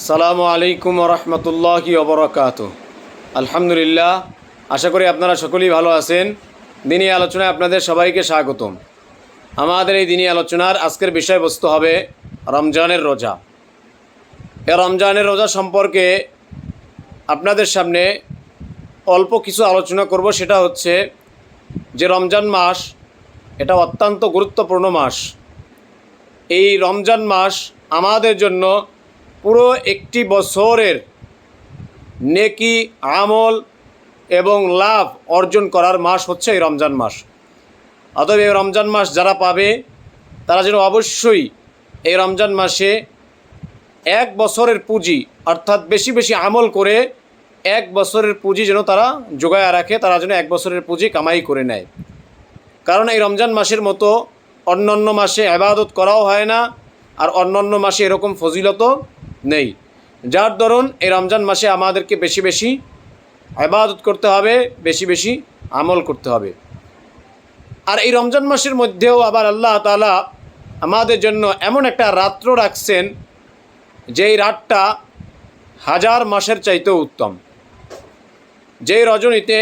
আসসালামু আলাইকুম রহমতুল্লাহি ওবরাকাতুহু। আলহামদুলিল্লাহ, আশা করি আপনারা সকলেই ভালো আছেন। দিনী আলোচনায় আপনাদের সবাইকে স্বাগতম। আমাদের এই দিনী আলোচনার আজকের বিষয়বস্তু হবে রমজানের রোজা। এই রমজানের রোজা সম্পর্কে আপনাদের সামনে অল্প কিছু আলোচনা করব। সেটা হচ্ছে যে রমজান মাস এটা অত্যন্ত গুরুত্বপূর্ণ মাস। এই রমজান মাস আমাদের জন্য পুরো একটি বছরের নেকি, আমল এবং লাভ অর্জন করার মাস হচ্ছে এই রমজান মাস। অতএব এই রমজান মাস যারা পাবে তারা যেন অবশ্যই এই রমজান মাসে এক বছরের পুঁজি অর্থাৎ বেশি বেশি আমল করে এক বছরের পুঁজি যেন তারা জোগায়া রাখে, তারা যেন এক বছরের পুঁজি কামাই করে নেয়। কারণ এই রমজান মাসের মতো অন্যান্য মাসে ইবাদত করাও হয় না, আর অন্যান্য মাসে এরকম ফজিলতও নেই। যার দরুন এই রমজান মাসে আমাদেরকে বেশি বেশি ইবাদত করতে হবে, বেশি বেশি আমল করতে হবে। আর এই রমজান মাসের মধ্যেও আবার আল্লাহ তাআলা আমাদের জন্য এমন একটা রাত্র রাখছেন যেই রাতটা হাজার মাসের চাইতেও উত্তম। যেই রজনীতে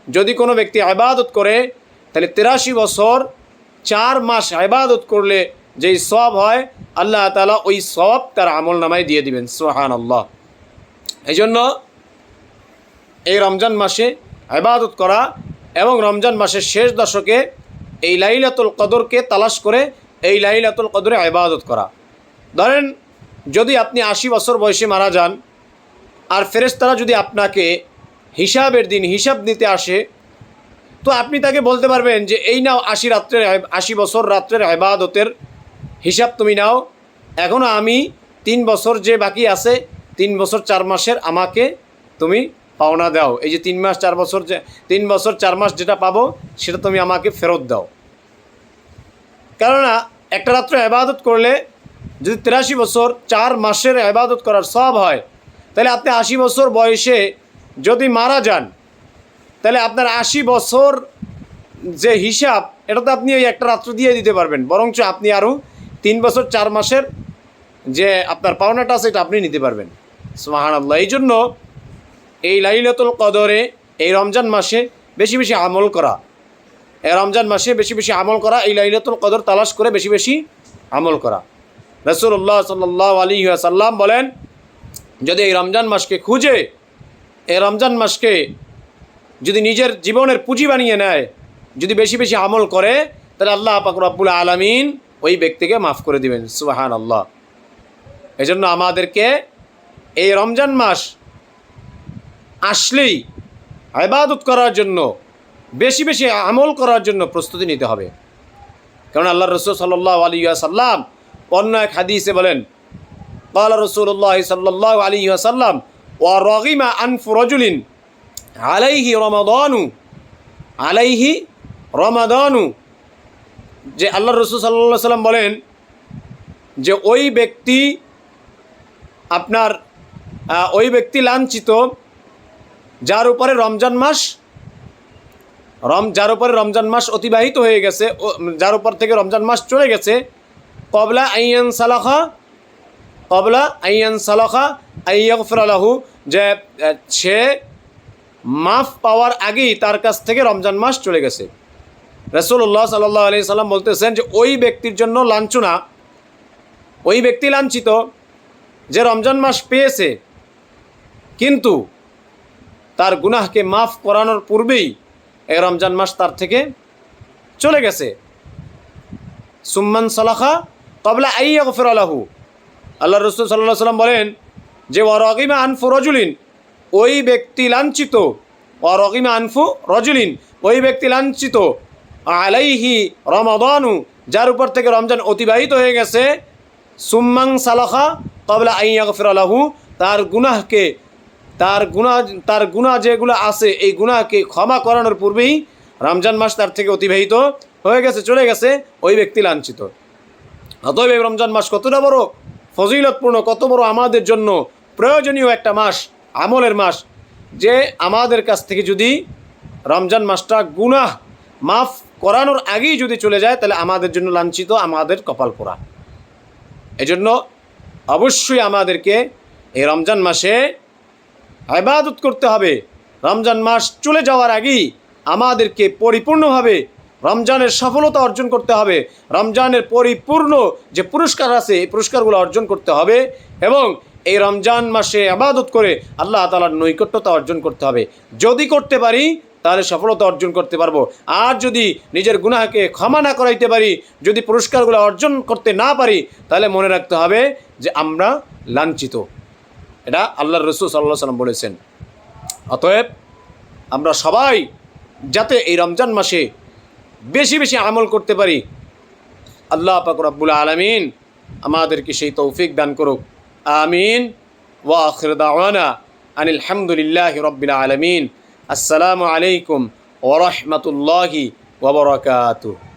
যদি কোনো ব্যক্তি ইবাদত করে তাহলে 83 বছর 4 মাস ইবাদত করলে যেই সওয়াব হয় আল্লাহ তাআলা ওই সওয়াব তার আমল নামায় দিয়ে দিবেন। সুবহানাল্লাহ। এই জন্য এই রমজান মাসে ইবাদত করা এবং রমজান মাসের শেষ দশকে এই লাইলাতুল কদরকে তালাশ করে এই লাইলাতুল কদরে ইবাদত করা। ধরেন যদি আপনি 80 বছর বয়সে মারা যান আর ফেরেশতারা যদি আপনাকে হিসাবের দিন হিসাব নিতে আসে, তো আপনি তাকে বলতে পারবেন যে এই নাও 80 বছর রাত্রের ইবাদতের হিসাব তুমি নাও, এখনও আমি 3 বছর যে বাকি আছে 3 বছর 4 মাসের আমাকে তুমি পাওনা দাও। এই যে 3 মাস 4 বছর, যে 3 বছর 4 মাস যেটা পাবো সেটা তুমি আমাকে ফেরত দাও। কেননা একটা রাত্রে ইবাদত করলে যদি 83 বছর 4 মাসের ইবাদত করার সওয়াব হয়, তাহলে আপনি 80 বছর বয়সে যদি মারা যান তাহলে আপনার 80 বছর যে হিসাব এটা তো আপনি ওই একটা রাত্র দিয়ে দিতে পারবেন, বরঞ্চ আপনি আরও 3 বছর 4 মাসের যে আপনার পাওনাটা আছে এটা আপনি নিতে পারবেন। সুবহানাল্লাহ। এই জন্য এই লাইলাতুল কদরে এই রমজান মাসে বেশি বেশি আমল করা, এই রমজান মাসে বেশি বেশি আমল করা, এই লাইলাতুল কদর তালাশ করে বেশি বেশি আমল করা। রাসূলুল্লাহ সাল্লাল্লাহু আলাইহি ওয়াসাল্লাম বলেন, যদি এই রমজান মাসকে খুঁজে, এই রমজান মাসকে যদি নিজের জীবনের পুঁজি বানিয়ে নেয়, যদি বেশি বেশি আমল করে, তাহলে আল্লাহ পাক রব্বুল আলামিন ওই ব্যক্তিকে মাফ করে দিবেন। সুবহানাল্লাহ। এই জন্য আমাদেরকে এই রমজান মাস আসলেই ইবাদত করার জন্য, বেশি বেশি আমল করার জন্য প্রস্তুতি নিতে হবে। কারণ আল্লাহ রাসূল সাল্লাল্লাহু আলাইহি ওয়াসাল্লাম অন্য এক হাদিসে বলেন, ক্বালা রাসূলুল্লাহ সাল্লাল্লাহু আলাইহি ওয়াসাল্লাম ওয়া রাগিমা আনফু রাজুলিন আলাইহি রমাদানু, যে আল্লাহ রাসূল সাল্লাল্লাহু আলাইহি ওয়াসাল্লাম বলেন যে ওই ব্যক্তি লাঞ্ছিত যার উপরে রমজান মাস অতিবাহিত হয়ে গেছে, যার উপর থেকে রমজান মাস চলে গেছে, কবলা আইয়ান সালাখা আইয়াগফিরা লাহু, যে সে মাফ পাওয়ার আগেই তার কাছ থেকে রমজান মাস চলে গেছে। রাসূলুল্লাহ সাল্লাল্লাহু আলাইহি সাল্লাম বলতেছেন যে ওই ব্যক্তির জন্য লাঞ্ছনা, ওই ব্যক্তি লাঞ্ছিত যে রমজান মাস পেয়েছে কিন্তু তার গুনাহকে মাফ করানোর পূর্বেই এই রমজান মাস তার থেকে চলে গেছে। সুম্মান সালাখা ক্বাবলা আইয়াগফিরা লাহু, আল্লাহ রাসূল সাল্লাল্লাহু আলাইহি সাল্লাম বলেন যে ওয়া রাগিমা আনফু রাজুলিন, ওই ব্যক্তি লাঞ্ছিত, ওয়া রাগিমা আনফু রাজুলিন, ওই ব্যক্তি লাঞ্ছিত আলাইহি রমাদানু, যার উপর থেকে রমজান অতিবাহিত হয়ে গেছে, সুম্মান সালাখা ক্বাবলা আইয়াগফিরা লাহু, তার গুনাহ যেগুলো আছে এই গুনাহকে ক্ষমা করানোর পূর্বেই রমজান মাস তার থেকে অতিবাহিত হয়ে গেছে, চলে গেছে, ওই ব্যক্তি লাঞ্ছিত। অতএব এই রমজান মাস কতটা বড় ফজিলতপূর্ণ, কত বড় আমাদের জন্য প্রয়োজনীয় একটা মাস, আমলের মাস, যে আমাদের কাছ থেকে যদি রমজান মাসটা গুনাহ মাফ করানোর আগেই যদি চলে যায় তাহলে আমাদের জন্য লাঞ্ছিত, আমাদের কপাল পোড়া। এজন্য অবশ্যই আমাদেরকে এই রমজান মাসে ইবাদত করতে হবে। রমজান মাস চলে যাওয়ার আগেই আমাদেরকে পরিপূর্ণভাবে রমজানের সফলতা অর্জন করতে হবে। রমজানের পরিপূর্ণ যে পুরস্কার আছে এই পুরস্কারগুলো অর্জন করতে হবে এবং এই রমজান মাসে ইবাদত করে আল্লাহ তাআলার নৈকট্যতা অর্জন করতে হবে। যদি করতে পারি তাহলে সফলতা অর্জন করতে পারবো। আর যদি নিজের গুনাহকে ক্ষমা না করাইতে পারি, যদি পুরস্কারগুলো অর্জন করতে না পারি, তাহলে মনে রাখতে হবে যে আমরা লাঞ্ছিত। এটা আল্লাহর রাসূল সাল্লাল্লাহু আলাইহি ওয়াসাল্লাম বলেছেন। অতএব আমরা সবাই যাতে এই রমজান মাসে বেশি বেশি আমল করতে পারি, আল্লাহ পাক রব্বুল আলামিন আমাদেরকে সেই তৌফিক দান করুক। আমিন। ওয়া আখির দাওয়ানা আনিল হামদুলিল্লাহি রাব্বিল আলামিন। আসসালামু আলাইকুম ওয়া রাহমাতুল্লাহি ওয়া বারাকাতুহু।